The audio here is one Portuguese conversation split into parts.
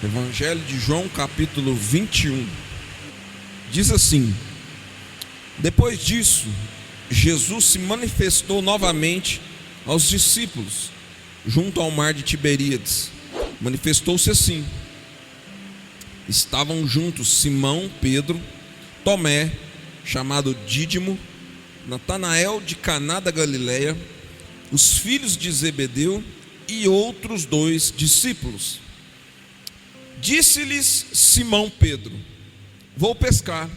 Evangelho de João, capítulo 21. Diz assim: depois disso, Jesus se manifestou novamente aos discípulos, junto ao mar de Tiberíades. Manifestou-se assim: estavam juntos Simão, Pedro, Tomé, chamado Dídimo, Natanael de Caná da Galileia, os filhos de Zebedeu e outros 2 discípulos. Disse-lhes Simão Pedro: vou pescar.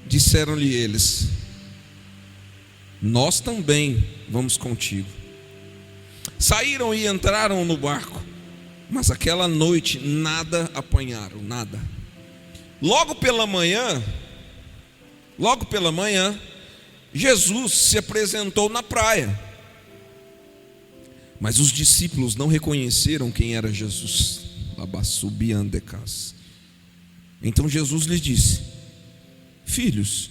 Disseram-lhe eles: nós também vamos contigo. Saíram e entraram no barco, mas aquela noite nada apanharam, nada. Logo pela manhã, Jesus se apresentou na praia. Mas os discípulos não reconheceram quem era Jesus. Então Jesus lhes disse: filhos,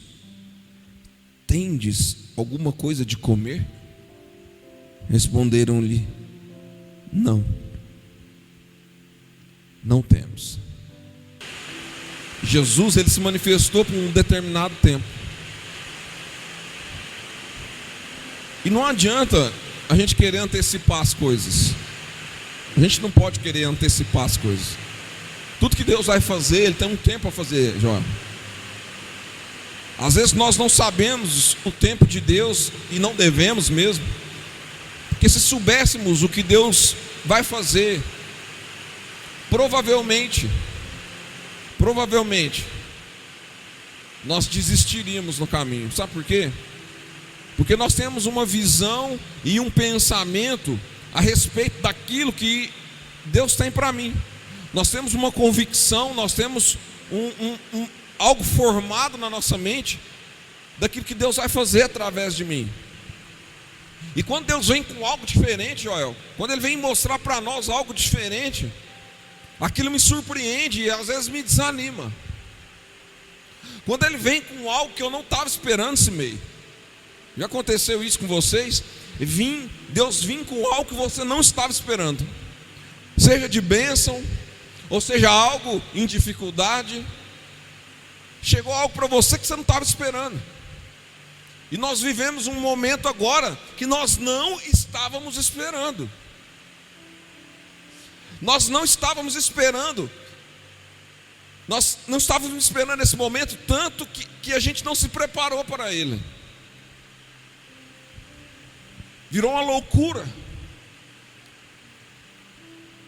tendes alguma coisa de comer? Responderam-lhe: não temos. Jesus, ele se manifestou por um determinado tempo. E não adianta a gente querer antecipar as coisas. A gente não pode querer antecipar as coisas. Tudo que Deus vai fazer, Ele tem um tempo para fazer, João. Às vezes nós não sabemos o tempo de Deus e não devemos mesmo. Porque se soubéssemos o que Deus vai fazer, provavelmente nós desistiríamos no caminho. Sabe por quê? Porque nós temos uma visão e um pensamento a respeito daquilo que Deus tem para mim. Nós temos uma convicção, nós temos algo formado na nossa mente daquilo que Deus vai fazer através de mim. E quando Deus vem com algo diferente, Joel, quando Ele vem mostrar para nós algo diferente, aquilo me surpreende e às vezes me desanima. Quando Ele vem com algo que eu não estava esperando esse meio. Já aconteceu isso com vocês? Deus vem com algo que você não estava esperando, seja de bênção, ou seja algo em dificuldade. Chegou algo para você que você não estava esperando. E nós vivemos um momento agora que nós não estávamos esperando. Nós não estávamos esperando. Nós não estávamos esperando esse momento, tanto que a gente não se preparou para ele. Virou uma loucura.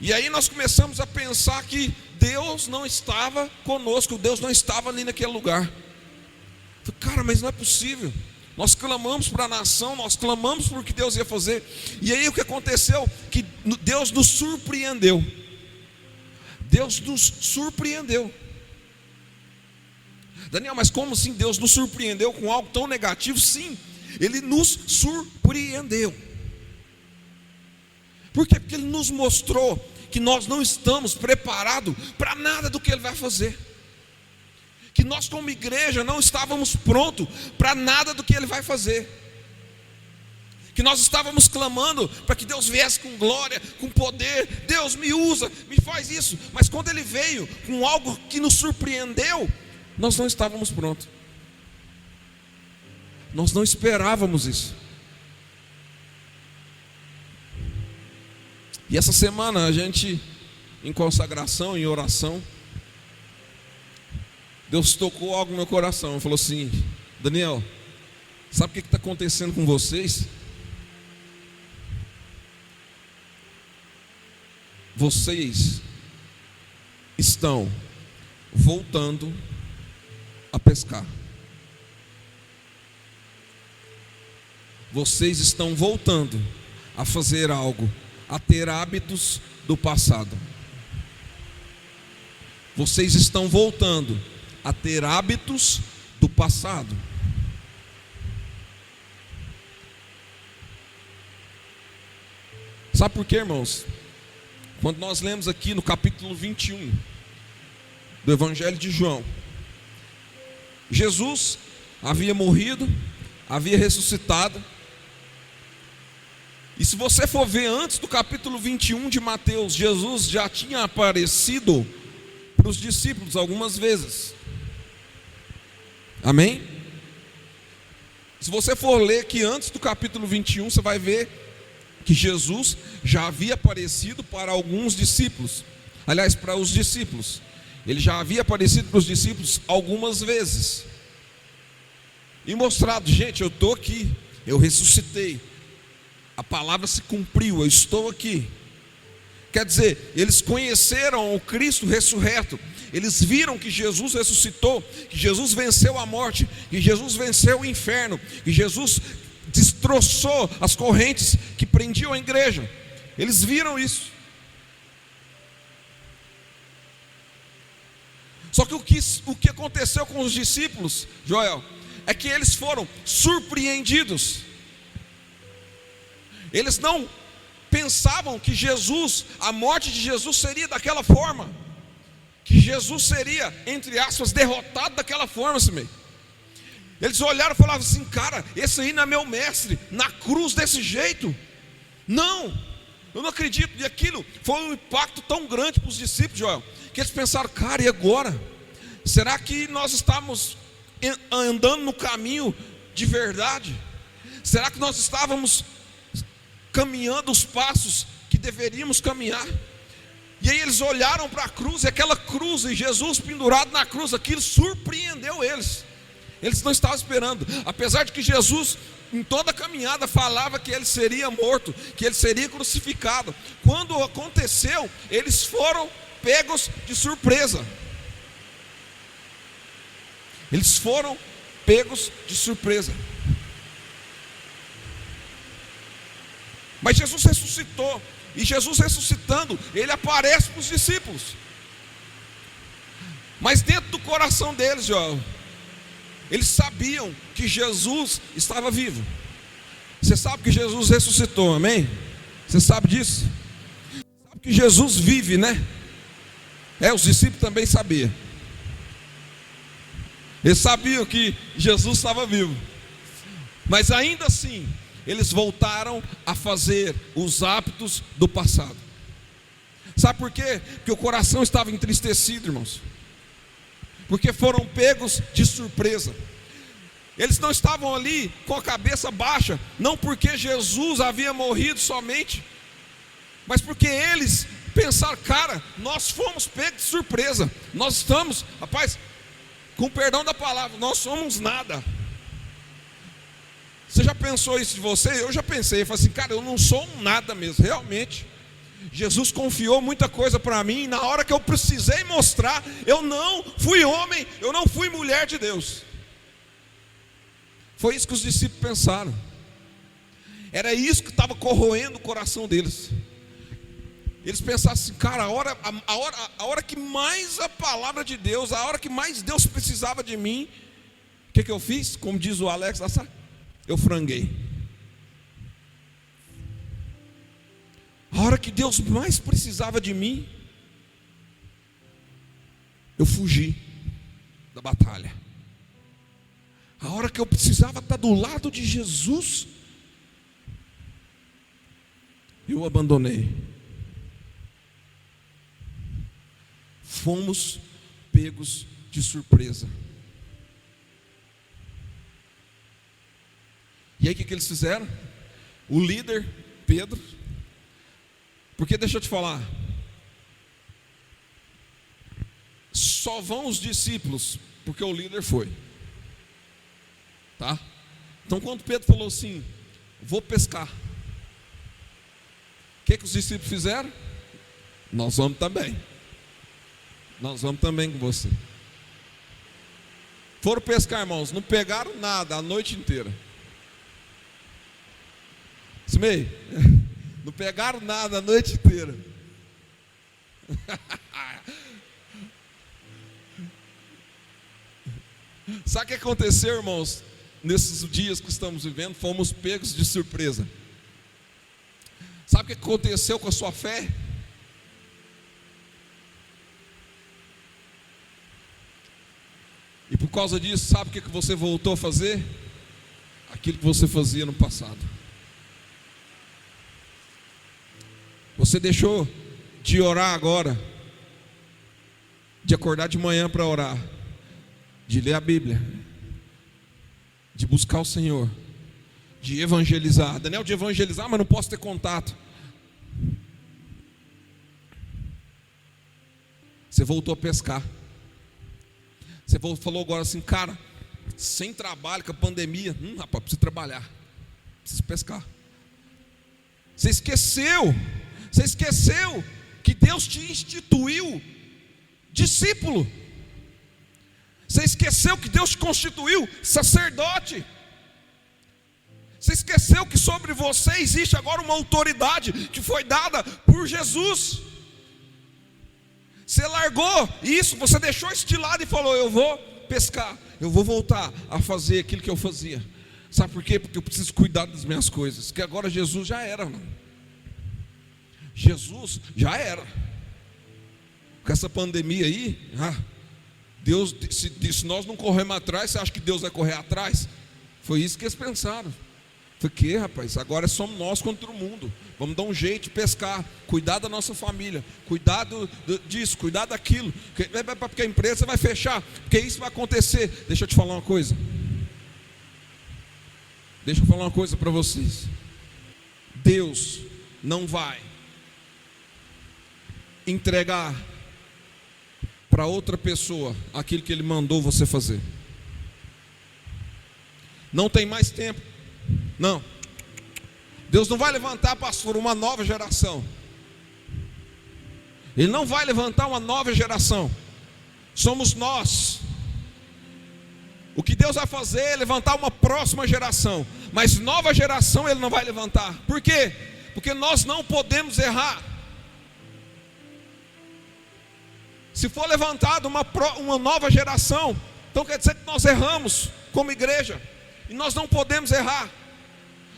E aí nós começamos a pensar que Deus não estava conosco, Deus não estava ali naquele lugar. Falei, cara, mas não é possível. Nós clamamos para a nação, nós clamamos por o que Deus ia fazer. E aí o que aconteceu? Que Deus nos surpreendeu. Deus nos surpreendeu. Daniel, mas como assim Deus nos surpreendeu com algo tão negativo? Sim, Ele nos surpreendeu. Por quê? Porque Ele nos mostrou que nós não estamos preparados para nada do que Ele vai fazer. Que nós como igreja não estávamos prontos para nada do que Ele vai fazer. Que nós estávamos clamando para que Deus viesse com glória, com poder. Deus me usa, me faz isso. Mas quando Ele veio com algo que nos surpreendeu, nós não estávamos prontos. Nós não esperávamos isso. E essa semana a gente, em consagração, em oração, Deus tocou algo no meu coração. Falou assim: Daniel, sabe o que está acontecendo com vocês? Vocês estão voltando a pescar. Vocês estão voltando a fazer algo, a ter hábitos do passado. Vocês estão voltando a ter hábitos do passado. Sabe por quê, irmãos? Quando nós lemos aqui no capítulo 21 do Evangelho de João, Jesus havia morrido, havia ressuscitado, E se você for ver antes do capítulo 21 de Mateus, Jesus já tinha aparecido para os discípulos algumas vezes. Amém? Se você for ler que antes do capítulo 21, você vai ver que Jesus já havia aparecido para alguns discípulos. Aliás, para os discípulos. Ele já havia aparecido para os discípulos algumas vezes. E mostrado, gente, eu estou aqui, eu ressuscitei. A palavra se cumpriu, eu estou aqui. Quer dizer, eles conheceram o Cristo ressurreto. Eles viram que Jesus ressuscitou, que Jesus venceu a morte, que Jesus venceu o inferno, que Jesus destroçou as correntes que prendiam a igreja. Eles viram isso. Só que o que aconteceu com os discípulos, Joel, é que eles foram surpreendidos. Eles não pensavam que Jesus, a morte de Jesus seria daquela forma, que Jesus seria, entre aspas, derrotado daquela forma, assim. Eles olharam e falavam assim: cara, esse aí não é meu mestre, na cruz desse jeito. Não, eu não acredito. E aquilo foi um impacto tão grande para os discípulos, Joel, que eles pensaram: cara, e agora? Será que nós estamos andando no caminho de verdade? Será que nós estávamos caminhando os passos que deveríamos caminhar? E aí eles olharam para a cruz, e aquela cruz, e Jesus pendurado na cruz, aquilo surpreendeu eles. Eles não estavam esperando. Apesar de que Jesus, em toda a caminhada, falava que ele seria morto, que ele seria crucificado. Quando aconteceu, eles foram pegos de surpresa. Eles foram pegos de surpresa. Mas Jesus ressuscitou. E Jesus ressuscitando, ele aparece para os discípulos. Mas dentro do coração deles, Joel, eles sabiam que Jesus estava vivo. Você sabe que Jesus ressuscitou, amém? Você sabe disso? Sabe que Jesus vive, né? Os discípulos também sabiam. Eles sabiam que Jesus estava vivo. Mas ainda assim, eles voltaram a fazer os hábitos do passado. Sabe por quê? Porque o coração estava entristecido, irmãos. Porque foram pegos de surpresa. Eles não estavam ali com a cabeça baixa, não porque Jesus havia morrido somente, mas porque eles pensaram: cara, nós fomos pegos de surpresa. Nós estamos, rapaz, com perdão da palavra, nós somos nada. Você já pensou isso de você? Eu já pensei, eu falei assim: cara, eu não sou um nada mesmo, realmente. Jesus confiou muita coisa para mim, e na hora que eu precisei mostrar, eu não fui homem, eu não fui mulher de Deus. Foi isso que os discípulos pensaram. Era isso que estava corroendo o coração deles. Eles pensaram assim: cara, a hora que mais a palavra de Deus, a hora que mais Deus precisava de mim, o que eu fiz? Como diz o Alex, eu franguei. A hora que Deus mais precisava de mim, eu fugi da batalha. A hora que eu precisava estar do lado de Jesus, eu abandonei. Fomos pegos de surpresa. E aí o que eles fizeram? O líder, Pedro, porque deixa eu te falar, só vão os discípulos porque o líder foi, tá? Então quando Pedro falou assim: vou pescar, o que os discípulos fizeram? Nós vamos também. Nós vamos também com você. Foram pescar, irmãos, não pegaram nada a noite inteira. Simei, não pegaram nada a noite inteira. Sabe o que aconteceu, irmãos? Nesses dias que estamos vivendo, fomos pegos de surpresa. Sabe o que aconteceu com a sua fé? E por causa disso, sabe o que você voltou a fazer? Aquilo que você fazia no passado. Você deixou de orar agora, de acordar de manhã para orar, de ler a Bíblia, de buscar o Senhor, de evangelizar. Daniel, de evangelizar, mas não posso ter contato. Você voltou a pescar. Você falou agora assim, cara, sem trabalho, com a pandemia, rapaz, preciso trabalhar, preciso pescar. Você esqueceu que Deus te instituiu discípulo. Você esqueceu que Deus te constituiu sacerdote. Você esqueceu que sobre você existe agora uma autoridade que foi dada por Jesus. Você largou isso, você deixou isso de lado e falou: eu vou pescar, eu vou voltar a fazer aquilo que eu fazia. Sabe por quê? Porque eu preciso cuidar das minhas coisas. Que agora Jesus já era, mano. Jesus já era. Com essa pandemia aí, Deus, se nós não corrermos atrás, você acha que Deus vai correr atrás? Foi isso que eles pensaram. Foi que, rapaz, agora somos nós contra o mundo. Vamos dar um jeito de pescar, cuidar da nossa família, cuidar disso, cuidar daquilo, porque a empresa vai fechar, porque isso vai acontecer. Deixa eu te falar uma coisa. Deixa eu falar uma coisa para vocês. Deus não vai entregar para outra pessoa aquilo que Ele mandou você fazer. Não tem mais tempo. Não. Deus não vai levantar, pastor, uma nova geração. Ele não vai levantar uma nova geração. Somos nós. O que Deus vai fazer é levantar uma próxima geração. Mas nova geração Ele não vai levantar. Por quê? Porque nós não podemos errar. Se for levantada uma nova geração, então quer dizer que nós erramos como igreja. E nós não podemos errar.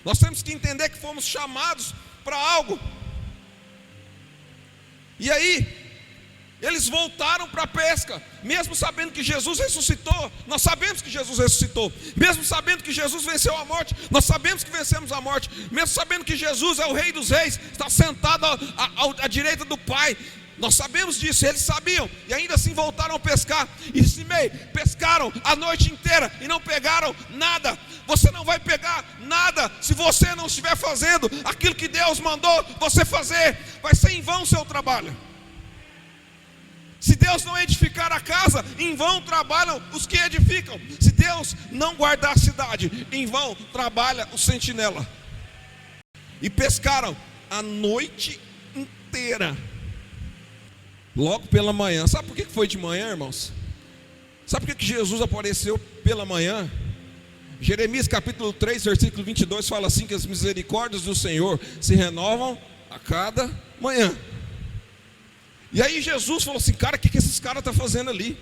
Nós temos que entender que fomos chamados para algo. E aí, eles voltaram para a pesca, mesmo sabendo que Jesus ressuscitou. Nós sabemos que Jesus ressuscitou. Mesmo sabendo que Jesus venceu a morte, nós sabemos que vencemos a morte. Mesmo sabendo que Jesus é o Rei dos Reis, está sentado à direita do Pai. Nós sabemos disso, eles sabiam, e ainda assim voltaram a pescar. E Simei, pescaram a noite inteira e não pegaram nada. Você não vai pegar nada se você não estiver fazendo aquilo que Deus mandou você fazer. Vai ser em vão o seu trabalho. Se Deus não edificar a casa, em vão trabalham os que edificam. Se Deus não guardar a cidade, em vão trabalha o sentinela. E pescaram a noite inteira. Logo pela manhã. Sabe por que foi de manhã, irmãos? Sabe por que Jesus apareceu pela manhã? Jeremias capítulo 3, versículo 22 fala assim: que as misericórdias do Senhor se renovam a cada manhã. E aí Jesus falou assim: cara, o que esses caras estão fazendo ali?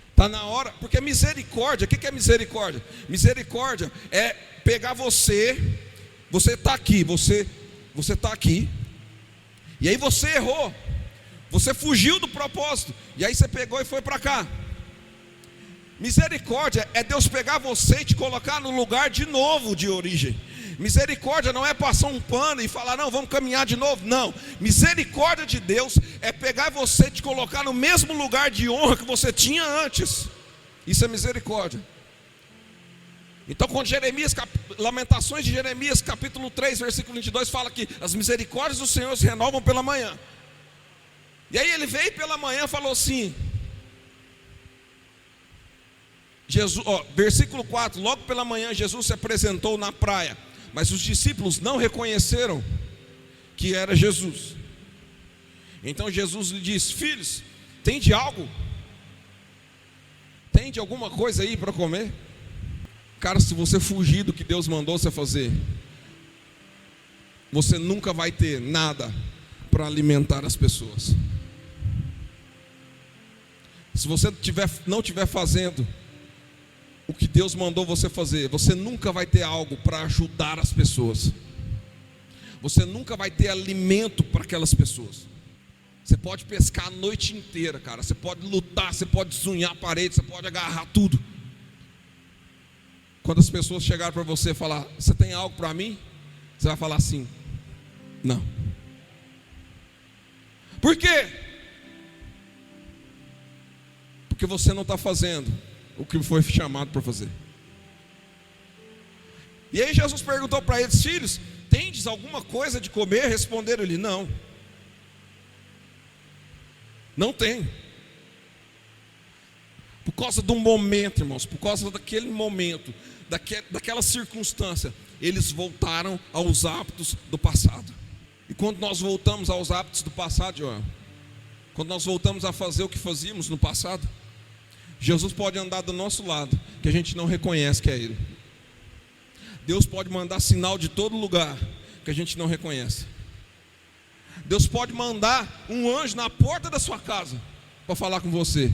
Está na hora, porque misericórdia, o que é misericórdia? Misericórdia é pegar você está aqui, você está aqui, e aí você errou. Você fugiu do propósito, e aí você pegou e foi para cá. Misericórdia é Deus pegar você e te colocar no lugar de novo de origem. Misericórdia não é passar um pano e falar: não, vamos caminhar de novo. Não, misericórdia de Deus é pegar você e te colocar no mesmo lugar de honra que você tinha antes. Isso é misericórdia. Então quando Lamentações de Jeremias capítulo 3, versículo 22 fala que as misericórdias do Senhor se renovam pela manhã. E aí ele veio pela manhã e falou assim, versículo 4: logo pela manhã Jesus se apresentou na praia, mas os discípulos não reconheceram que era Jesus. Então Jesus lhe disse: filhos, tem de algo? Tem de alguma coisa aí para comer? Cara, se você fugir do que Deus mandou você fazer, você nunca vai ter nada para alimentar as pessoas. Se você não estiver fazendo o que Deus mandou você fazer, você nunca vai ter algo para ajudar as pessoas. Você nunca vai ter alimento para aquelas pessoas. Você pode pescar a noite inteira, cara. Você pode lutar, você pode desunhar a parede, você pode agarrar tudo. Quando as pessoas chegarem para você e falar: você tem algo para mim? Você vai falar assim: não. Por quê? Porque você não está fazendo o que foi chamado para fazer. E aí Jesus perguntou para eles: filhos, tendes alguma coisa de comer? Responderam-lhe: não. Não tem. Por causa do momento, irmãos, por causa daquele momento, daquela circunstância, eles voltaram aos hábitos do passado. E quando nós voltamos aos hábitos do passado, João, quando nós voltamos a fazer o que fazíamos no passado, Jesus pode andar do nosso lado, que a gente não reconhece que é Ele. Deus pode mandar sinal de todo lugar, que a gente não reconhece. Deus pode mandar um anjo na porta da sua casa para falar com você.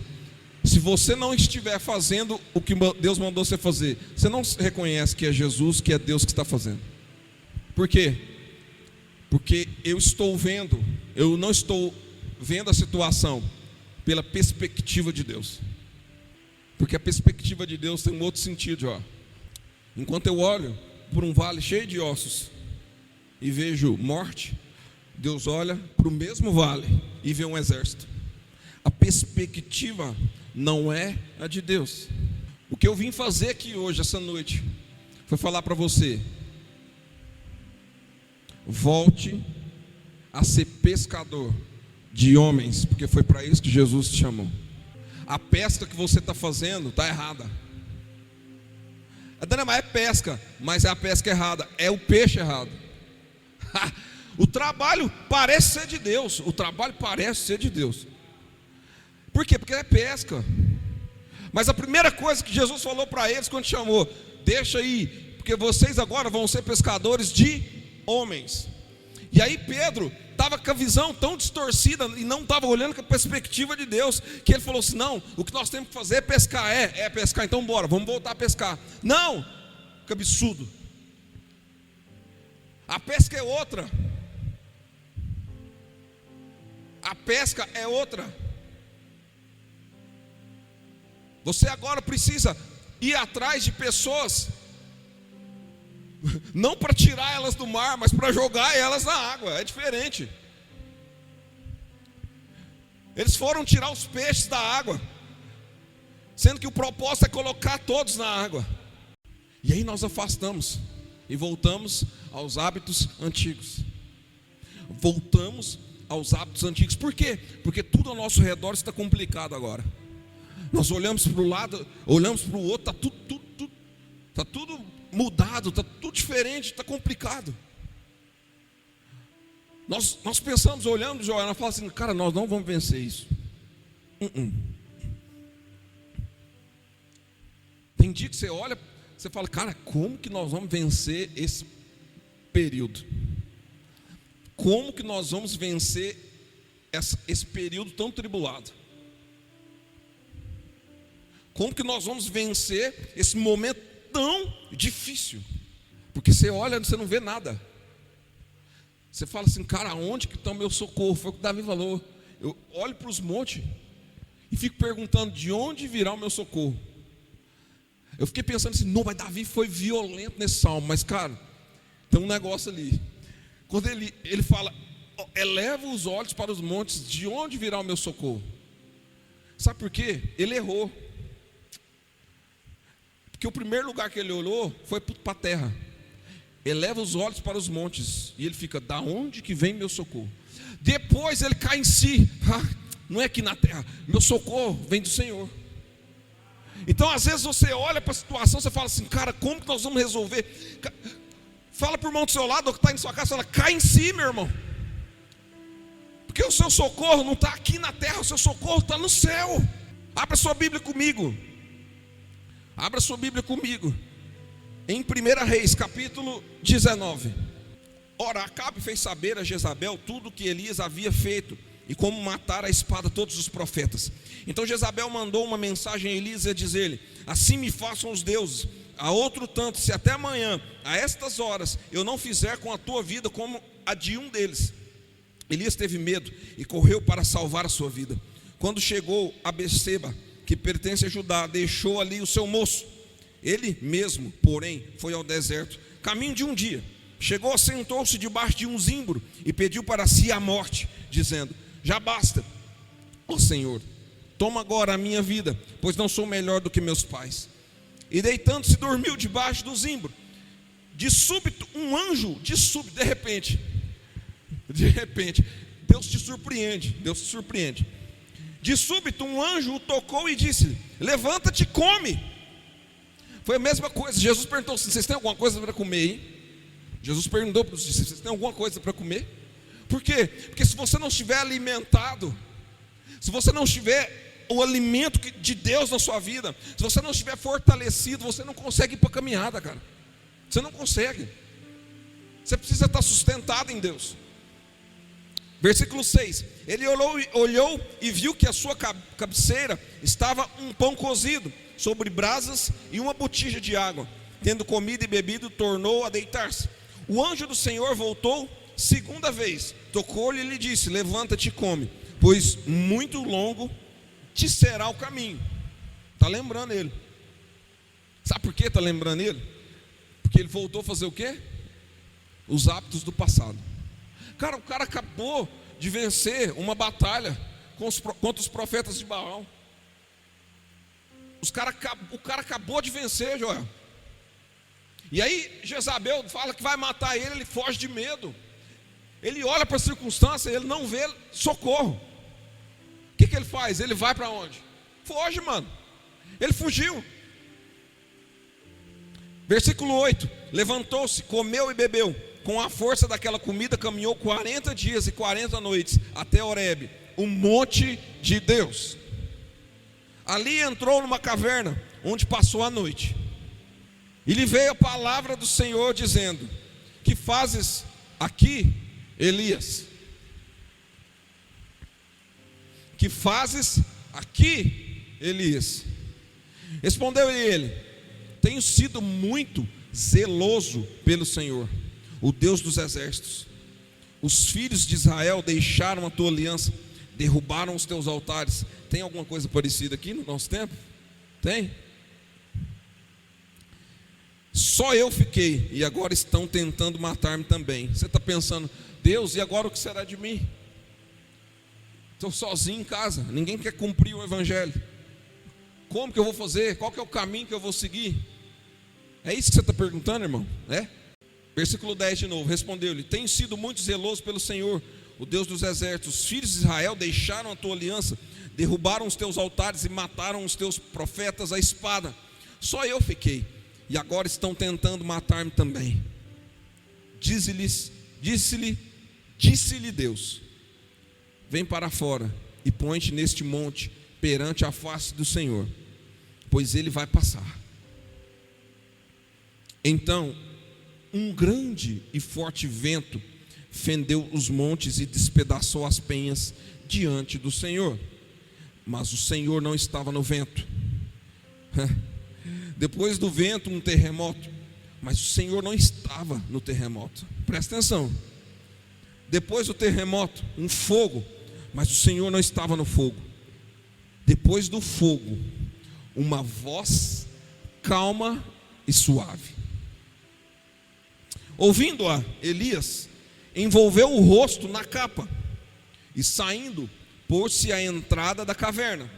Se você não estiver fazendo o que Deus mandou você fazer, você não reconhece que é Jesus, que é Deus que está fazendo. Por quê? Porque eu não estou vendo a situação pela perspectiva de Deus. Porque a perspectiva de Deus tem um outro sentido, ó. Enquanto eu olho por um vale cheio de ossos e vejo morte, Deus olha para o mesmo vale e vê um exército. A perspectiva não é a de Deus. O que eu vim fazer aqui hoje, essa noite, foi falar para você: volte a ser pescador de homens, porque foi para isso que Jesus te chamou. A pesca que você está fazendo está errada. Mas é pesca, mas é a pesca errada, é o peixe errado. O trabalho parece ser de Deus. O trabalho parece ser de Deus. Por quê? Porque é pesca. Mas a primeira coisa que Jesus falou para eles quando chamou: deixa aí, porque vocês agora vão ser pescadores de homens. E aí Pedro estava com a visão tão distorcida e não estava olhando com a perspectiva de Deus, que ele falou assim: não, o que nós temos que fazer é pescar. É pescar, então bora, vamos voltar a pescar. Não, que absurdo. A pesca é outra. A pesca é outra. Você agora precisa ir atrás de pessoas, não para tirar elas do mar, mas para jogar elas na água. É diferente. Eles foram tirar os peixes da água, sendo que o propósito é colocar todos na água. E aí nós afastamos e voltamos aos hábitos antigos. Voltamos aos hábitos antigos. Por quê? Porque tudo ao nosso redor está complicado agora. Nós olhamos para o lado, olhamos para o outro, está tudo mudado, está tudo diferente, está complicado. Nós pensamos, olhamos, Joel, nós falamos assim: cara, nós não vamos vencer isso. Tem dia que você olha, você fala: cara, como que nós vamos vencer esse período? Como que nós vamos vencer esse período tão tribulado? Como que nós vamos vencer esse momento tão difícil? Porque você olha, você não vê nada. Você fala assim: cara, aonde que está o meu socorro? Foi o que Davi falou. Eu olho para os montes e fico perguntando: de onde virá o meu socorro? Eu fiquei pensando assim: não, mas Davi foi violento nesse salmo. Mas cara, tem um negócio ali. Quando ele fala: eleva os olhos para os montes, de onde virá o meu socorro? Sabe por quê? Ele errou. Porque o primeiro lugar que ele olhou foi para a terra. Eleva os olhos para os montes, e ele fica: da onde que vem meu socorro? Depois ele cai em si: não é aqui na terra, meu socorro vem do Senhor. Então às vezes você olha para a situação, você fala assim: cara, como que nós vamos resolver? Fala para o irmão do seu lado, ou que está em sua casa, fala: cai em si, meu irmão. Porque o seu socorro não está aqui na terra, o seu socorro está no céu. Abra sua Bíblia comigo. Abra sua Bíblia comigo em 1 Reis, capítulo 19. Ora, Acabe fez saber a Jezabel tudo o que Elias havia feito e como matar a espada todos os profetas. Então Jezabel mandou uma mensagem a Elias a dizer-lhe: assim me façam os deuses, a outro tanto, se até amanhã, a estas horas, eu não fizer com a tua vida como a de um deles. Elias teve medo e correu para salvar a sua vida. Quando chegou a Beceba, que pertence a Judá, deixou ali o seu moço. Ele mesmo, porém, foi ao deserto, caminho de um dia. Chegou, sentou-se debaixo de um zimbro e pediu para si a morte, dizendo: Já basta, ó Senhor, toma agora a minha vida, pois não sou melhor do que meus pais. E deitando-se dormiu debaixo do zimbro. De súbito um anjo, de repente, Deus te surpreende. De súbito um anjo o tocou e disse: levanta-te e come. Foi a mesma coisa. Jesus perguntou: vocês têm alguma coisa para comer, hein? Jesus perguntou para os discípulos: vocês têm alguma coisa para comer? Por quê? Porque se você não estiver alimentado, se você não estiver o alimento de Deus na sua vida, se você não estiver fortalecido, você não consegue ir para a caminhada, cara. Você não consegue. Você precisa estar sustentado em Deus. Versículo 6: ele olhou e viu que a sua cabeceira estava um pão cozido sobre brasas e uma botija de água. Tendo comido e bebido, tornou a deitar-se. O anjo do Senhor voltou segunda vez, tocou-lhe e lhe disse: levanta-te e come, pois muito longo te será o caminho. Está lembrando ele. Sabe por que está lembrando ele? Porque ele voltou a fazer o quê? Os hábitos do passado. Cara, o cara acabou de vencer uma batalha contra os profetas de Baal. O cara acabou de vencer, Joel. E aí Jezabel fala que vai matar ele, ele foge de medo. Ele olha para a circunstância, ele não vê socorro. O que ele faz? Ele vai para onde? Foge, mano. Ele fugiu. Versículo 8: levantou-se, comeu e bebeu. Com a força daquela comida caminhou 40 dias e 40 noites até Horebe, o monte de Deus. Ali entrou numa caverna, onde passou a noite. E lhe veio a palavra do Senhor dizendo: que fazes aqui, Elias? Que fazes aqui, Elias? Respondeu-lhe ele: tenho sido muito zeloso pelo Senhor, o Deus dos exércitos. Os filhos de Israel deixaram a tua aliança, derrubaram os teus altares. Tem alguma coisa parecida aqui no nosso tempo? Tem? Só eu fiquei, e agora estão tentando matar-me também. Você está pensando: Deus, e agora o que será de mim? Estou sozinho em casa, ninguém quer cumprir o evangelho. Como que eu vou fazer? Qual que é o caminho que eu vou seguir? É isso que você está perguntando, irmão? É? Versículo 10 de novo: respondeu-lhe: tenho sido muito zeloso pelo Senhor, o Deus dos exércitos. Os filhos de Israel deixaram a tua aliança, derrubaram os teus altares e mataram os teus profetas à espada. Só eu fiquei, e agora estão tentando matar-me também. Disse-lhe Deus: vem para fora e põe-te neste monte perante a face do Senhor, pois ele vai passar. Então um grande e forte vento fendeu os montes e despedaçou as penhas diante do Senhor, mas o Senhor não estava no vento. Depois do vento, um terremoto, mas o Senhor não estava no terremoto. Presta atenção. Depois do terremoto, um fogo, mas o Senhor não estava no fogo. Depois do fogo, uma voz calma e suave. Ouvindo-a, Elias envolveu o rosto na capa e, saindo, pôs-se à entrada da caverna.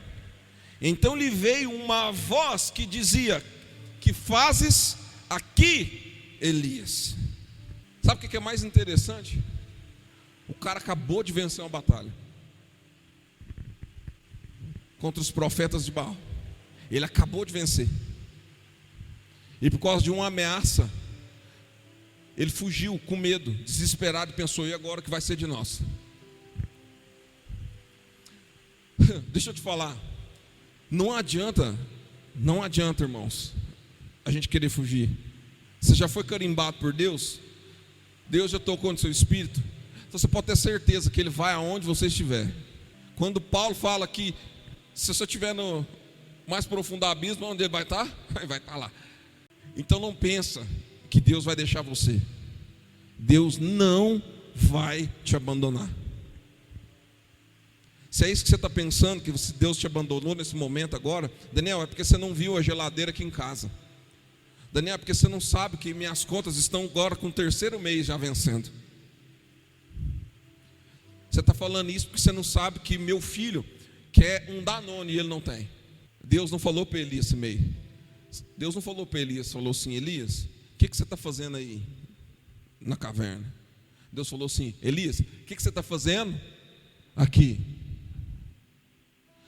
Então lhe veio uma voz que dizia: que fazes aqui, Elias? Sabe o que é mais interessante? O cara acabou de vencer uma batalha contra os profetas de Baal. Ele acabou de vencer. E por causa de uma ameaça, ele fugiu com medo, desesperado, e pensou: e agora o que vai ser de nós? Deixa eu te falar, não adianta, irmãos, a gente querer fugir. Você já foi carimbado por Deus? Deus já tocou no seu espírito? Então você pode ter certeza que Ele vai aonde você estiver. Quando Paulo fala que se você estiver no mais profundo abismo, onde Ele vai estar? Vai estar lá. Então não pensa que Deus vai deixar você. Deus não vai te abandonar. Se é isso que você está pensando, que Deus te abandonou nesse momento agora, Daniel, é porque você não viu a geladeira aqui em casa. Daniel, é porque você não sabe que minhas contas estão agora com o terceiro mês já vencendo. Você está falando isso porque você não sabe que meu filho quer um Danone e ele não tem. Deus não falou para Elias meio. Deus não falou para Elias, falou assim: Elias, o que você está fazendo aí na caverna? Deus falou assim: Elias, o que você está fazendo aqui?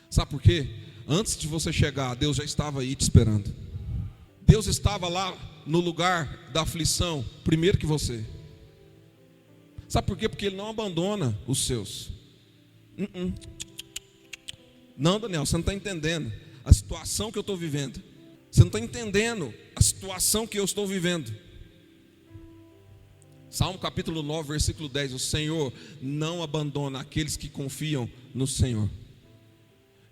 Sabe por quê? Antes de você chegar, Deus já estava aí te esperando. Deus estava lá no lugar da aflição primeiro que você. Sabe por quê? Porque Ele não abandona os seus. Não, Daniel, você não está entendendo a situação que eu estou vivendo. Você não está entendendo a situação que eu estou vivendo. Salmo capítulo 9, versículo 10. O Senhor não abandona aqueles que confiam no Senhor.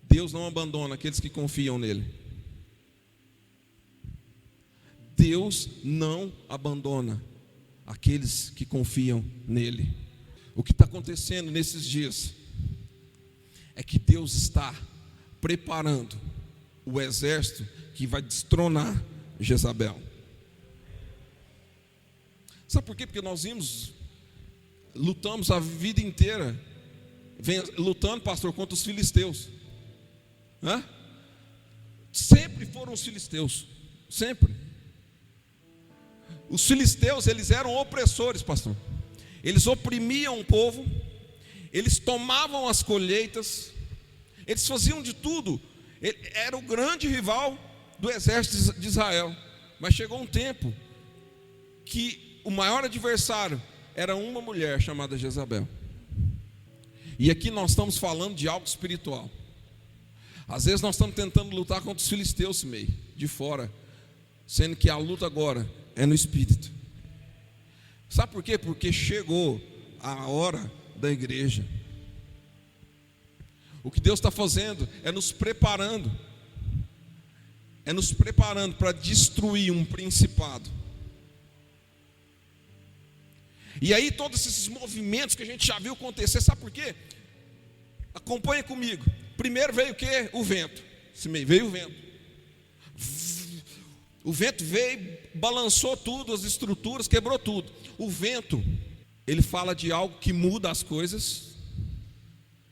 Deus não abandona aqueles que confiam nele. Deus não abandona aqueles que confiam nele. O que está acontecendo nesses dias é que Deus está preparando o exército que vai destronar Jezabel. Sabe por quê? Porque nós lutamos a vida inteira, lutando, pastor, contra os filisteus. Sempre foram os filisteus, sempre. Os filisteus, eles eram opressores, pastor. Eles oprimiam o povo, eles tomavam as colheitas, eles faziam de tudo. Era o grande rival do exército de Israel. Mas chegou um tempo que o maior adversário era uma mulher chamada Jezabel. E aqui nós estamos falando de algo espiritual. Às vezes nós estamos tentando lutar contra os filisteus meio de fora, sendo que a luta agora é no espírito. Sabe por quê? Porque chegou a hora da igreja. O que Deus está fazendo é nos preparando. É nos preparando para destruir um principado. E aí todos esses movimentos que a gente já viu acontecer, sabe por quê? Acompanha comigo. Primeiro veio o quê? O vento. Veio o vento. O vento veio, balançou tudo, as estruturas, quebrou tudo. O vento, ele fala de algo que muda as coisas,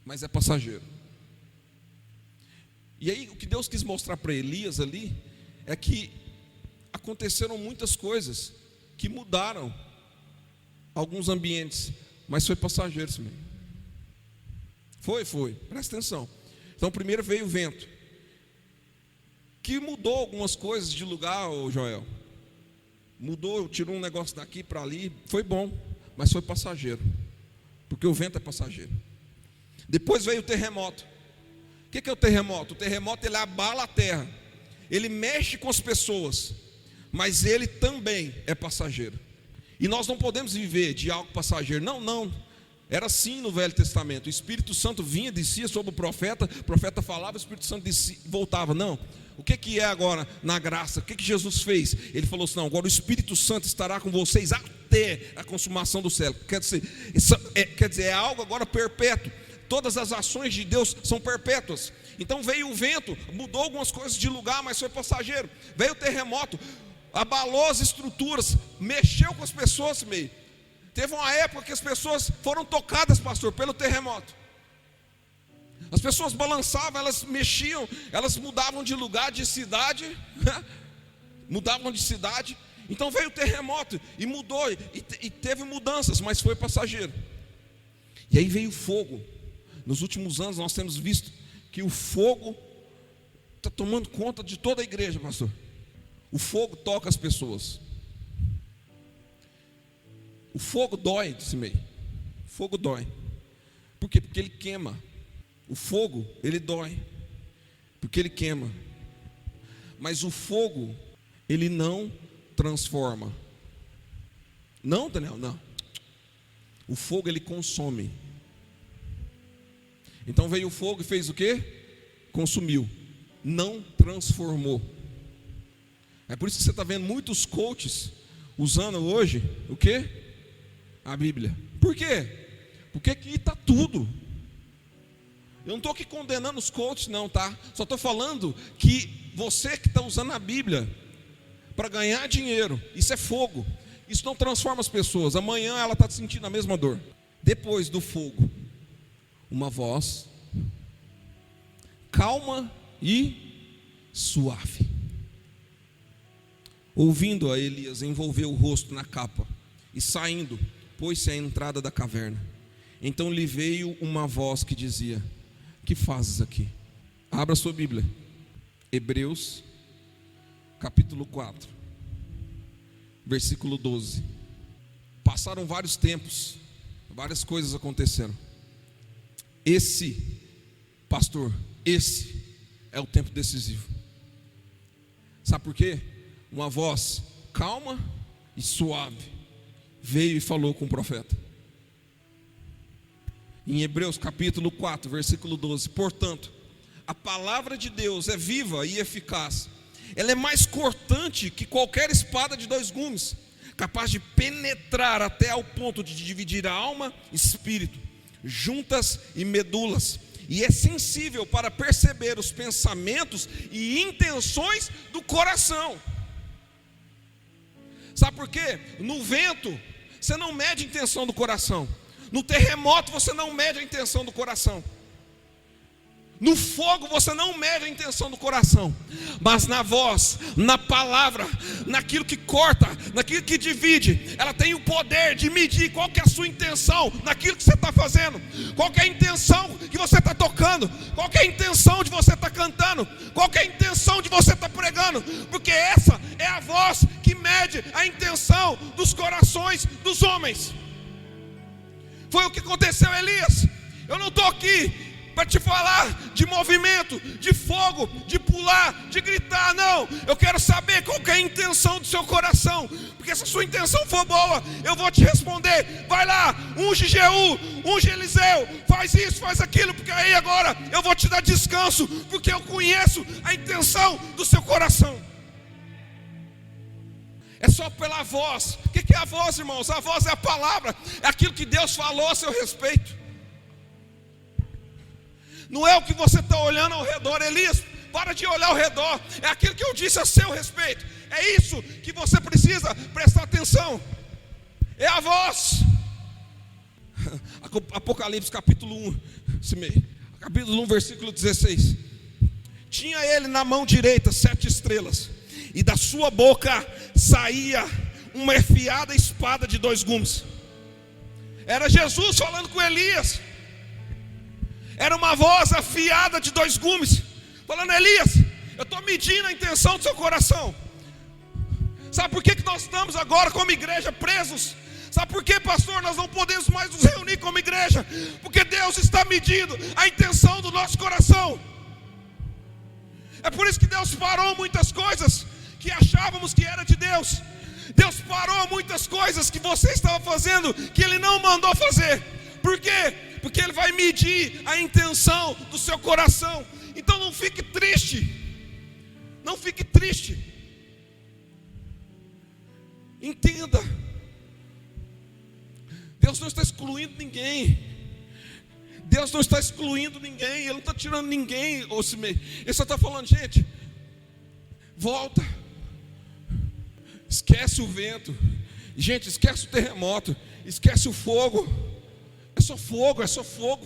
mas é passageiro. E aí o que Deus quis mostrar para Elias ali é que aconteceram muitas coisas que mudaram alguns ambientes, mas foi passageiro isso mesmo. Foi, presta atenção. Então primeiro veio o vento, que mudou algumas coisas de lugar, ô Joel. Mudou, tirou um negócio daqui para ali, foi bom, mas foi passageiro, porque o vento é passageiro. Depois veio o terremoto. O que é o terremoto? O terremoto, ele abala a terra, ele mexe com as pessoas, mas ele também é passageiro. E nós não podemos viver de algo passageiro. Não. Era assim no Velho Testamento. O Espírito Santo vinha, descia sobre o profeta falava, o Espírito Santo descia, voltava. Não. O que é agora na graça? O que Jesus fez? Ele falou assim: não, agora o Espírito Santo estará com vocês até a consumação do céu. Quer dizer, é algo agora perpétuo. Todas as ações de Deus são perpétuas. Então veio o vento, mudou algumas coisas de lugar, mas foi passageiro. Veio o terremoto, abalou as estruturas, mexeu com as pessoas meio. Teve uma época que as pessoas foram tocadas, pastor, pelo terremoto. As pessoas balançavam, elas mexiam, elas mudavam de lugar, de cidade, mudavam de cidade. Então veio o terremoto e mudou, e teve mudanças, mas foi passageiro. E aí veio o fogo. Nos últimos anos nós temos visto que o fogo está tomando conta de toda a igreja, pastor. O fogo toca as pessoas. O fogo dói, disse meio. O fogo dói. Por quê? Porque ele queima. O fogo, ele dói, porque ele queima. Mas o fogo, ele não transforma. Não, Daniel, não. O fogo, ele consome. Então veio o fogo e fez o quê? Consumiu. Não transformou. É por isso que você está vendo muitos coaches usando hoje o quê? A Bíblia. Por quê? Porque aqui está tudo. Eu não estou aqui condenando os coaches não, tá? Só estou falando que você que está usando a Bíblia para ganhar dinheiro, isso é fogo. Isso não transforma as pessoas. Amanhã ela está sentindo a mesma dor. Depois do fogo uma voz calma e suave. Ouvindo-a, Elias envolveu o rosto na capa e saindo, pôs-se à entrada da caverna. Então lhe veio uma voz que dizia: que fazes aqui? Abra sua Bíblia, Hebreus capítulo 4, versículo 12. Passaram vários tempos, várias coisas aconteceram. Pastor, esse é o tempo decisivo. Sabe por quê? Uma voz calma e suave veio e falou com o profeta. Em Hebreus capítulo 4, versículo 12: portanto, a palavra de Deus é viva e eficaz. Ela é mais cortante que qualquer espada de dois gumes, capaz de penetrar até ao ponto de dividir a alma, espírito, juntas e medulas, e é sensível para perceber os pensamentos e intenções do coração. Sabe por quê? No vento você não mede a intenção do coração. No terremoto você não mede a intenção do coração. No fogo você não mede a intenção do coração. Mas na voz, na palavra, naquilo que corta, naquilo que divide, ela tem o poder de medir qual que é a sua intenção naquilo que você está fazendo, qual que é a intenção que você está tocando, qual que é a intenção de você estar cantando, qual que é a intenção de você estar pregando. Porque essa é a voz que mede a intenção dos corações dos homens. Foi o que aconteceu, Elias. Eu não estou aqui para te falar de movimento, de fogo, de pular, de gritar, não. Eu quero saber qual que é a intenção do seu coração. Porque se a sua intenção for boa, eu vou te responder: vai lá, unge Jeú, unge Eliseu, faz isso, faz aquilo, porque aí agora eu vou te dar descanso, porque eu conheço a intenção do seu coração. É só pela voz. O que é a voz, irmãos? A voz é a palavra, é aquilo que Deus falou a seu respeito. Não é o que você está olhando ao redor. Elias, para de olhar ao redor. É aquilo que eu disse a seu respeito. É isso que você precisa prestar atenção. É a voz. Apocalipse capítulo 1, capítulo 1, versículo 16. Tinha ele na mão direita 7 estrelas, e da sua boca saía uma afiada espada de 2 gumes. Era Jesus falando com Elias. Era uma voz afiada de 2 gumes, falando: Elias, eu estou medindo a intenção do seu coração. Sabe por que nós estamos agora como igreja presos? Sabe por que, pastor, nós não podemos mais nos reunir como igreja? Porque Deus está medindo a intenção do nosso coração. É por isso que Deus parou muitas coisas que achávamos que era de Deus. Deus parou muitas coisas que você estava fazendo que Ele não mandou fazer. Por quê? Porque Ele vai medir a intenção do seu coração. Então não fique triste. Não fique triste. Entenda. Deus não está excluindo ninguém. Deus não está excluindo ninguém. Ele não está tirando ninguém. Ele só está falando: gente, volta. Esquece o vento. Gente, esquece o terremoto. Esquece o fogo. É só fogo,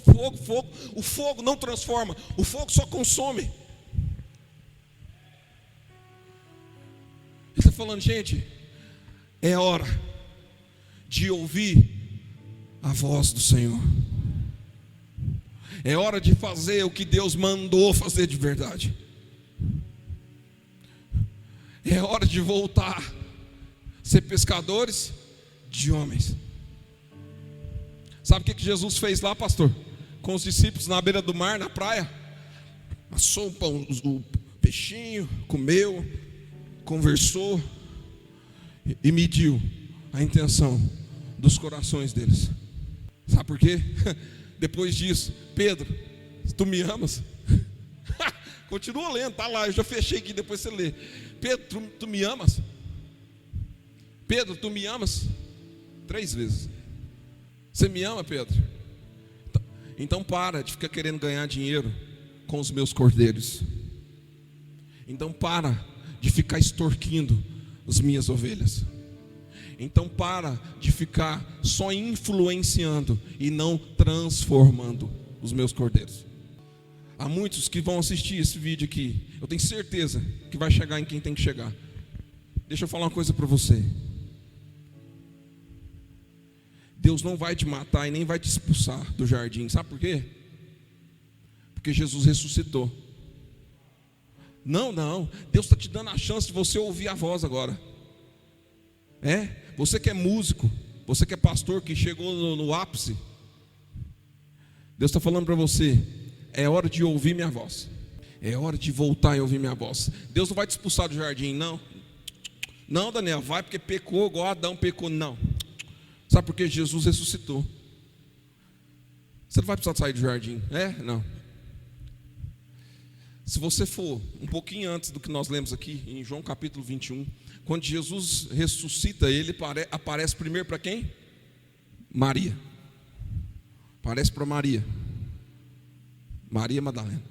fogo. O fogo não transforma, o fogo só consome. Ele está falando: gente, é hora de ouvir a voz do Senhor. É hora de fazer o que Deus mandou fazer de verdade. É hora de voltar a ser pescadores de homens. Sabe o que Jesus fez lá, pastor? Com os discípulos na beira do mar, na praia. Assou o peixinho, comeu, conversou e mediu a intenção dos corações deles. Sabe por quê? Depois disso: Pedro, tu me amas? Continua lendo, tá lá, eu já fechei aqui, depois você lê. Pedro, tu me amas? Pedro, tu me amas? 3 vezes. Você me ama, Pedro? Então para de ficar querendo ganhar dinheiro com os meus cordeiros. Então para de ficar extorquindo as minhas ovelhas. Então para de ficar só influenciando e não transformando os meus cordeiros. Há muitos que vão assistir esse vídeo aqui. Eu tenho certeza que vai chegar em quem tem que chegar. Deixa eu falar uma coisa para você. Deus não vai te matar e nem vai te expulsar do jardim. Sabe por quê? Porque Jesus ressuscitou. Não, Deus está te dando a chance de você ouvir a voz agora. Você que é músico, você que é pastor, que chegou no ápice, Deus está falando para você, é hora de ouvir minha voz. É hora de voltar e ouvir minha voz. Deus não vai te expulsar do jardim, não. Não, Daniel, vai porque pecou, igual Adão pecou, não. Sabe por que Jesus ressuscitou? Você não vai precisar sair do jardim, não. Se você for um pouquinho antes do que nós lemos aqui, em João capítulo 21, quando Jesus ressuscita, ele aparece primeiro para quem? Maria. Aparece para Maria. Maria Madalena.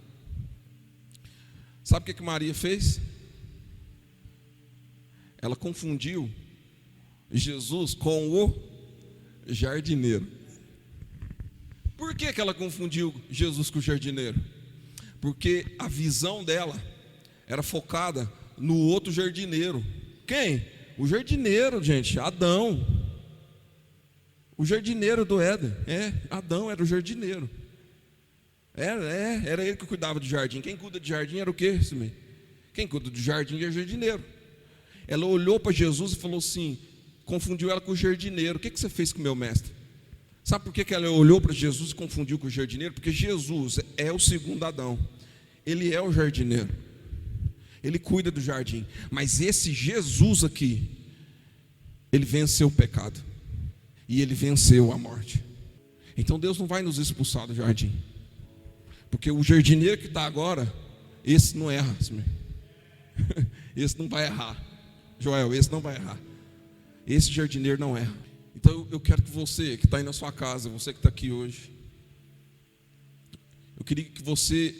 Sabe o que Maria fez? Ela confundiu Jesus com o jardineiro. Por que ela confundiu Jesus com o jardineiro? Porque a visão dela era focada no outro jardineiro. Quem? O jardineiro, gente, Adão. O jardineiro do Éden. Adão era o jardineiro. Era ele que cuidava do jardim. Quem cuida de jardim era o quê? Quem cuida do jardim é o jardineiro. Ela olhou para Jesus e falou assim, confundiu ela com o jardineiro. O que você fez com o meu mestre? Sabe por que ela olhou para Jesus e confundiu com o jardineiro? Porque Jesus é o segundo Adão. Ele é o jardineiro. Ele cuida do jardim. Mas esse Jesus aqui, ele venceu o pecado. E ele venceu a morte. Então Deus não vai nos expulsar do jardim. Porque o jardineiro que está agora, esse não erra. Esse não vai errar. Joel, esse não vai errar. Esse jardineiro não erra. Então eu quero que você que está aí na sua casa, você que está aqui hoje, eu queria que você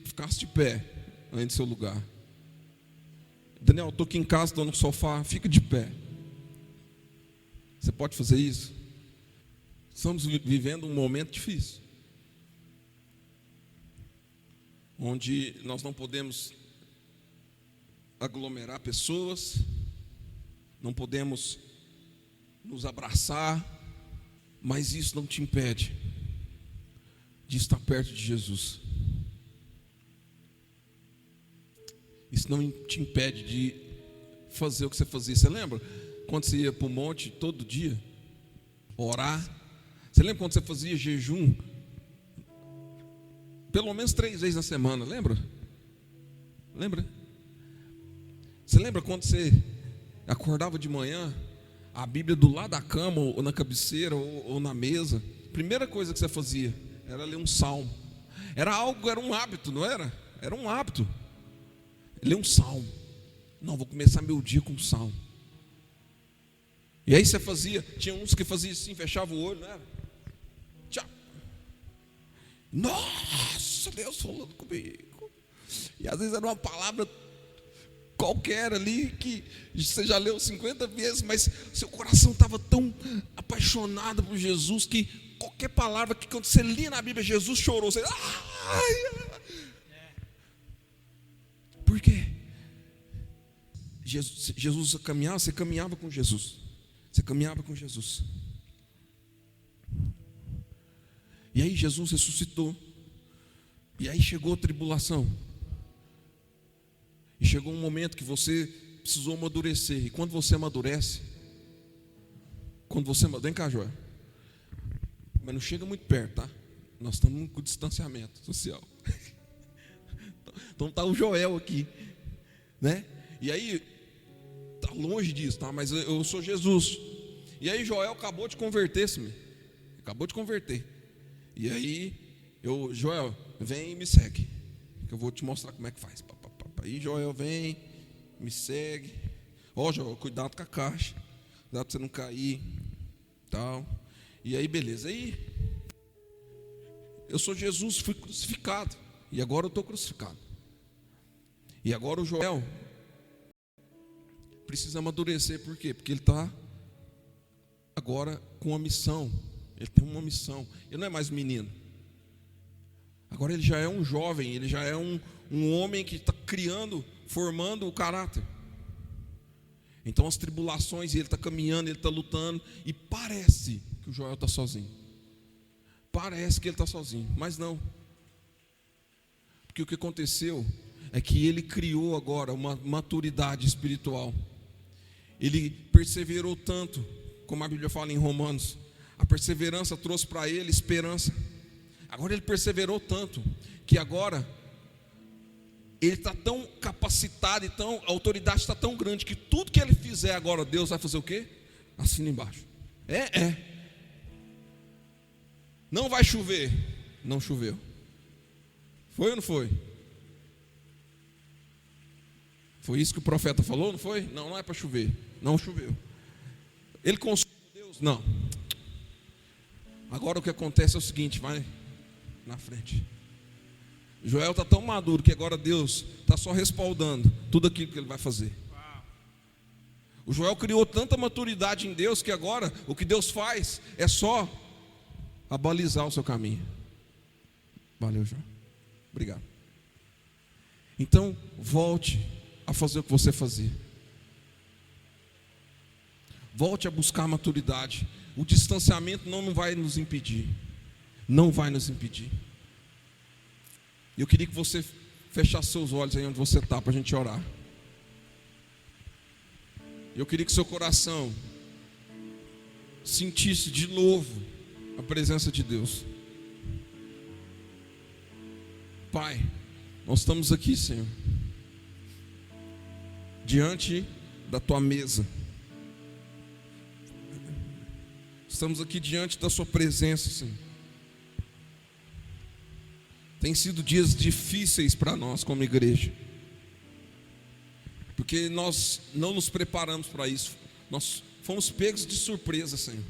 ficasse de pé aí no seu lugar. Daniel, eu estou aqui em casa, estou no sofá, fica de pé. Você pode fazer isso? Estamos vivendo um momento difícil, onde nós não podemos aglomerar pessoas, não podemos nos abraçar, mas isso não te impede de estar perto de Jesus. Isso não te impede de fazer o que você fazia. Você lembra quando você ia para o monte todo dia orar? Você lembra quando você fazia jejum pelo menos 3 vezes na semana? Lembra? Você lembra quando você acordava de manhã, a Bíblia do lado da cama, ou na cabeceira, ou na mesa? Primeira coisa que você fazia era ler um salmo. Era um hábito, não era? Era um hábito. Ler um salmo. Não, vou começar meu dia com um salmo. E aí você fazia, tinha uns que faziam assim, fechava o olho, não era? Tchau. Nossa, Deus falando comigo. E às vezes era uma palavra qualquer ali que você já leu 50 vezes, mas seu coração estava tão apaixonado por Jesus que qualquer palavra que quando você lia na Bíblia, Jesus chorou. Você, por quê? Jesus caminhava, você caminhava com Jesus. Você caminhava com Jesus. E aí Jesus ressuscitou. E aí chegou a tribulação. E chegou um momento que você precisou amadurecer. E quando você amadurece, vem cá, Joel. Mas não chega muito perto, tá? Nós estamos com distanciamento social. Então está o Joel aqui, né? E aí, está longe disso, tá? Mas eu sou Jesus. E aí Joel acabou de converter-se. Acabou de converter. E aí, Joel, vem e me segue, que eu vou te mostrar como é que faz. Aí Joel vem, me segue. Joel, cuidado com a caixa, cuidado para você não cair, tal. E aí beleza, aí eu sou Jesus, fui crucificado, e agora eu estou crucificado. E agora o Joel precisa amadurecer. Por quê? Porque ele está agora com uma missão. Ele tem uma missão. Ele não é mais menino. Agora ele já é um jovem, ele já é um homem que está criando, formando o caráter. Então as tribulações, ele está caminhando, ele está lutando, e parece que o Joel está sozinho. Parece que ele está sozinho, mas não. Porque o que aconteceu é que ele criou agora uma maturidade espiritual. Ele perseverou tanto, como a Bíblia fala em Romanos, a perseverança trouxe para ele esperança. Agora ele perseverou tanto, que agora ele está tão capacitado, então a autoridade está tão grande, que tudo que ele fizer agora, Deus vai fazer o quê? Assina embaixo. Não vai chover. Não choveu. Foi ou não foi? Foi isso que o profeta falou, não foi? Não é para chover. Não choveu. Ele consultou Deus? Não. Agora o que acontece é o seguinte, vai na frente. Joel está tão maduro que agora Deus está só respaldando tudo aquilo que ele vai fazer. O Joel criou tanta maturidade em Deus que agora o que Deus faz é só abalizar o seu caminho. Valeu, Joel. Obrigado. Então, volte a fazer o que você fazia. Volte a buscar a maturidade. O distanciamento não vai nos impedir. Não vai nos impedir. Eu queria que você fechasse seus olhos aí onde você está, para a gente orar. Eu queria que seu coração sentisse de novo a presença de Deus. Pai, nós estamos aqui, Senhor, diante da Tua mesa. Estamos aqui diante da Sua presença, Senhor. Tem sido dias difíceis para nós como igreja, porque nós não nos preparamos para isso. Nós fomos pegos de surpresa, Senhor.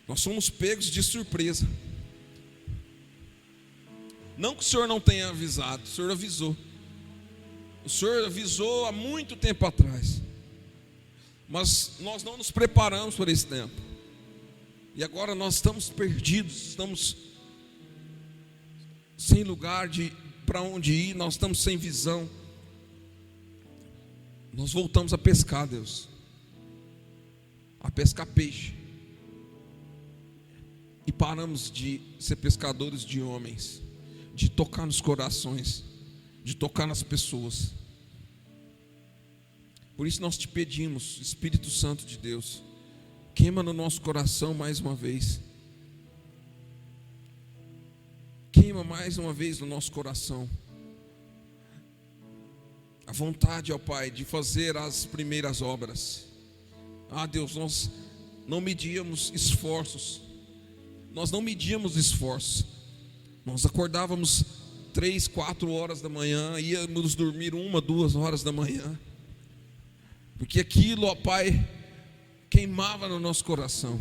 Nós somos pegos de surpresa. Não que o Senhor não tenha avisado, o Senhor avisou. O Senhor avisou há muito tempo atrás, mas nós não nos preparamos para esse tempo. E agora nós estamos perdidos, estamos sem lugar para onde ir, nós estamos sem visão. Nós voltamos a pescar, Deus, a pescar peixe, e paramos de ser pescadores de homens, de tocar nos corações, de tocar nas pessoas. Por isso nós te pedimos, Espírito Santo de Deus, queima no nosso coração mais uma vez. Queima mais uma vez no nosso coração a vontade, ó Pai, de fazer as primeiras obras. Deus, nós não medíamos esforços. Nós não medíamos esforços. Nós acordávamos 3, 4 horas da manhã, íamos dormir 1, 2 horas da manhã, porque aquilo, ó Pai, queimava no nosso coração.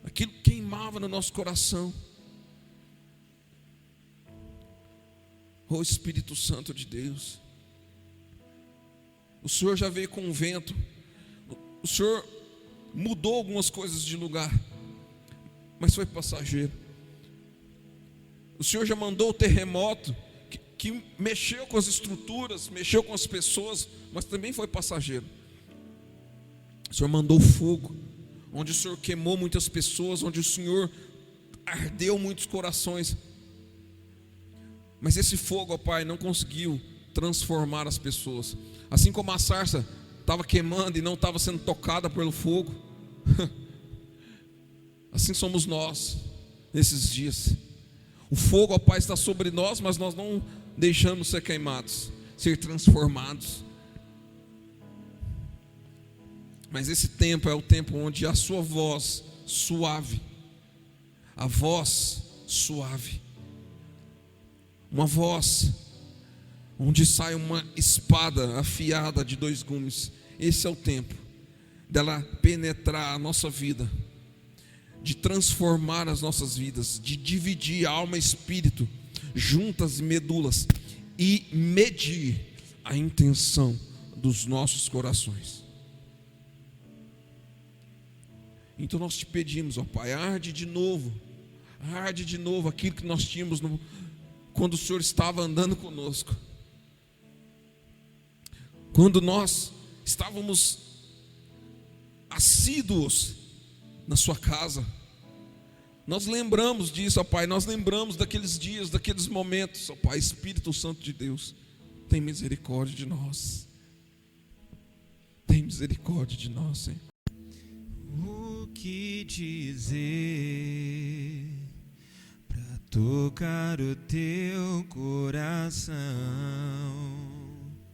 Aquilo queimava no nosso coração. Oh Espírito Santo de Deus, o Senhor já veio com o vento, o Senhor mudou algumas coisas de lugar, mas foi passageiro. O Senhor já mandou o terremoto, que mexeu com as estruturas, mexeu com as pessoas, mas também foi passageiro. O Senhor mandou fogo, onde o Senhor queimou muitas pessoas, onde o Senhor ardeu muitos corações. Mas esse fogo, ó Pai, não conseguiu transformar as pessoas. Assim como a sarça estava queimando e não estava sendo tocada pelo fogo, assim somos nós nesses dias. O fogo, ó Pai, está sobre nós, mas nós não deixamos ser queimados, ser transformados. Mas esse tempo é o tempo onde a sua voz suave, a voz suave, uma voz onde sai uma espada afiada de 2 gumes. Esse é o tempo dela penetrar a nossa vida, de transformar as nossas vidas, de dividir alma e espírito, juntas e medulas, e medir a intenção dos nossos corações. Então nós te pedimos, ó Pai, arde de novo Arde de novo aquilo que nós tínhamos quando o Senhor estava andando conosco. Quando nós estávamos assíduos na sua casa. Nós lembramos disso, ó Pai. Nós lembramos daqueles dias, daqueles momentos, ó Pai. Espírito Santo de Deus, tem misericórdia de nós. Tem misericórdia de nós, Senhor. O que dizer para tocar o teu coração?